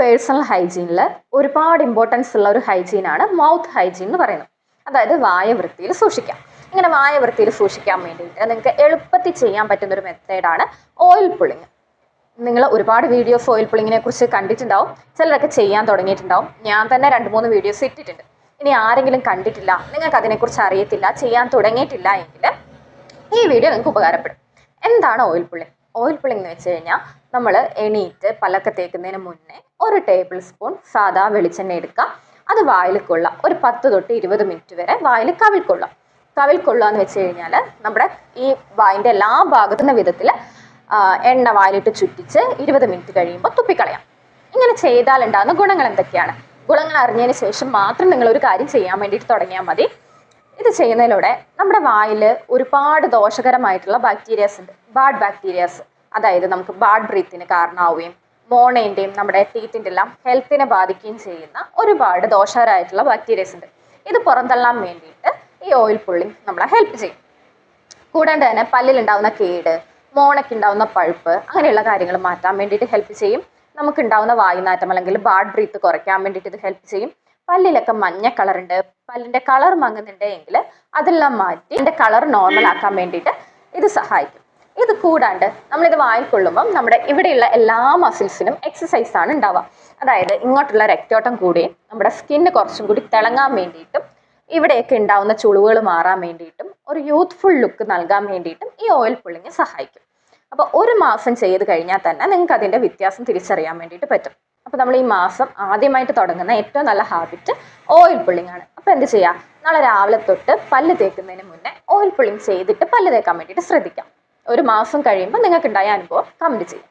Personal ഹൈജീനിൽ ഒരുപാട് importance ഉള്ള ഒരു ഹൈജീനാണ് മൗത്ത് ഹൈജീൻ എന്ന് പറയുന്നത്. അതായത് വായ വൃത്തിയിൽ സൂക്ഷിക്കാം. ഇങ്ങനെ വായ വൃത്തിയിൽ സൂക്ഷിക്കാൻ വേണ്ടിയിട്ട് നിങ്ങൾക്ക് എളുപ്പത്തിൽ ചെയ്യാൻ പറ്റുന്ന ഒരു മെത്തേഡാണ് ഓയിൽ പുള്ളിങ്. നിങ്ങൾ ഒരുപാട് വീഡിയോസ് ഓയിൽ പുള്ളിങ്ങിനെ കുറിച്ച് കണ്ടിട്ടുണ്ടാവും, ചിലരൊക്കെ ചെയ്യാൻ തുടങ്ങിയിട്ടുണ്ടാവും. ഞാൻ തന്നെ 2-3 വീഡിയോസ് ഇട്ടിട്ടുണ്ട്. ഇനി ആരെങ്കിലും കണ്ടിട്ടില്ല, നിങ്ങൾക്ക് അതിനെക്കുറിച്ച് അറിയത്തില്ല, ചെയ്യാൻ തുടങ്ങിയിട്ടില്ല എങ്കിൽ ഈ വീഡിയോ നിങ്ങൾക്ക് ഉപകാരപ്പെടും. എന്താണ് ഓയിൽ പുള്ളിങ്? ഓയിൽ പുള്ളിങ് എന്ന് വെച്ച് കഴിഞ്ഞാൽ നമ്മൾ എണീറ്റ് പല്ലൊക്കെ തേക്കുന്നതിന് മുന്നേ 1 ടേബിൾ സ്പൂൺ സാധാ വെളിച്ചെണ്ണ എടുക്കുക. അത് വായിൽ കൊള്ളുക. ഒരു 10 തൊട്ട് 20 മിനിറ്റ് വരെ വായിൽ കവിൾക്കൊള്ളുക. കവിൾക്കൊള്ളുക എന്ന് വെച്ച് കഴിഞ്ഞാൽ നമ്മുടെ ഈ വായിൻ്റെ എല്ലാ ഭാഗത്തുന്ന വിധത്തിൽ എണ്ണ വായിലിട്ട് ചുറ്റിച്ച് 20 മിനിറ്റ് കഴിയുമ്പോൾ തുപ്പിക്കളയാം. ഇങ്ങനെ ചെയ്താൽ ഉണ്ടാകുന്ന ഗുണങ്ങൾ എന്തൊക്കെയാണ്? ഗുണങ്ങൾ അറിഞ്ഞതിന് ശേഷം മാത്രം നിങ്ങളൊരു കാര്യം ചെയ്യാൻ വേണ്ടിയിട്ട് തുടങ്ങിയാൽ മതി. ഇത് ചെയ്യുന്നതിലൂടെ നമ്മുടെ വായിൽ ഒരുപാട് ദോഷകരമായിട്ടുള്ള ബാക്ടീരിയാസ് ഉണ്ട്, ബാഡ് ബാക്ടീരിയാസ്. അതായത് നമുക്ക് ബാഡ് ബ്രീത്തിന് കാരണമാവുകയും മോണേൻ്റെയും നമ്മുടെ ടീത്തിൻ്റെ എല്ലാം ഹെൽത്തിനെ ബാധിക്കുകയും ചെയ്യുന്ന ഒരുപാട് ദോഷകരമായിട്ടുള്ള ബാക്ടീരിയാസ് ഉണ്ട്. ഇത് പുറന്തള്ളാൻ വേണ്ടിയിട്ട് ഈ ഓയിൽ പുള്ളിങ് നമ്മളെ ഹെൽപ്പ് ചെയ്യും. കൂടാണ്ട് തന്നെ പല്ലിലുണ്ടാവുന്ന കേട്, മോണയ്ക്കുണ്ടാവുന്ന പഴുപ്പ്, അങ്ങനെയുള്ള കാര്യങ്ങൾ മാറ്റാൻ വേണ്ടിയിട്ട് ഹെൽപ്പ് ചെയ്യും. നമുക്കുണ്ടാവുന്ന വായുനാറ്റം അല്ലെങ്കിൽ ബാഡ് ബ്രീത്ത് കുറയ്ക്കാൻ വേണ്ടിയിട്ട് ഇത് ഹെൽപ്പ് ചെയ്യും. പല്ലിലൊക്കെ മഞ്ഞ കളറുണ്ട്, പല്ലിൻ്റെ കളർ മങ്ങുന്നുണ്ട് എങ്കിൽ അതെല്ലാം മാറ്റി അതിൻ്റെ കളർ നോർമൽ ആക്കാൻ വേണ്ടിയിട്ട് ഇത് സഹായിക്കും. ഇത് കൂടാണ്ട് നമ്മളിത് വായിൽ കൊള്ളുമ്പം നമ്മുടെ ഇവിടെയുള്ള എല്ലാ മസിൽസിനും എക്സസൈസ് ആണ് ഉണ്ടാവുക. അതായത് ഇങ്ങോട്ടുള്ള രക്തോട്ടം കൂടി നമ്മുടെ സ്കിന്ന് കുറച്ചും കൂടി തിളങ്ങാൻ വേണ്ടിയിട്ടും ഇവിടെയൊക്കെ ഉണ്ടാവുന്ന ചുളിവുകൾ മാറാൻ വേണ്ടിയിട്ടും ഒരു യൂത്ത്ഫുൾ ലുക്ക് നൽകാൻ വേണ്ടിയിട്ടും ഈ ഓയിൽ പുള്ളിങ് സഹായിക്കും. അപ്പോൾ 1 മാസം ചെയ്ത് കഴിഞ്ഞാൽ തന്നെ നിങ്ങൾക്ക് അതിൻ്റെ വ്യത്യാസം തിരിച്ചറിയാൻ വേണ്ടിയിട്ട് പറ്റും. അപ്പോൾ നമ്മൾ ഈ മാസം ആദ്യമായിട്ട് തുടങ്ങുന്ന ഏറ്റവും നല്ല ഹാബിറ്റ് ഓയിൽ പുള്ളിങ് ആണ്. അപ്പോൾ എന്ത് ചെയ്യാം? നാളെ രാവിലെ തൊട്ട് പല്ല് തേക്കുന്നതിന് മുന്നേ ഓയിൽ പുള്ളിങ് ചെയ്തിട്ട് പല്ല് തേക്കാൻ വേണ്ടിയിട്ട് ശ്രദ്ധിക്കാം. 1 മാസം കഴിയുമ്പോൾ നിങ്ങൾക്ക് ഉണ്ടായ അനുഭവം കമൻറ്റ് ചെയ്യാം.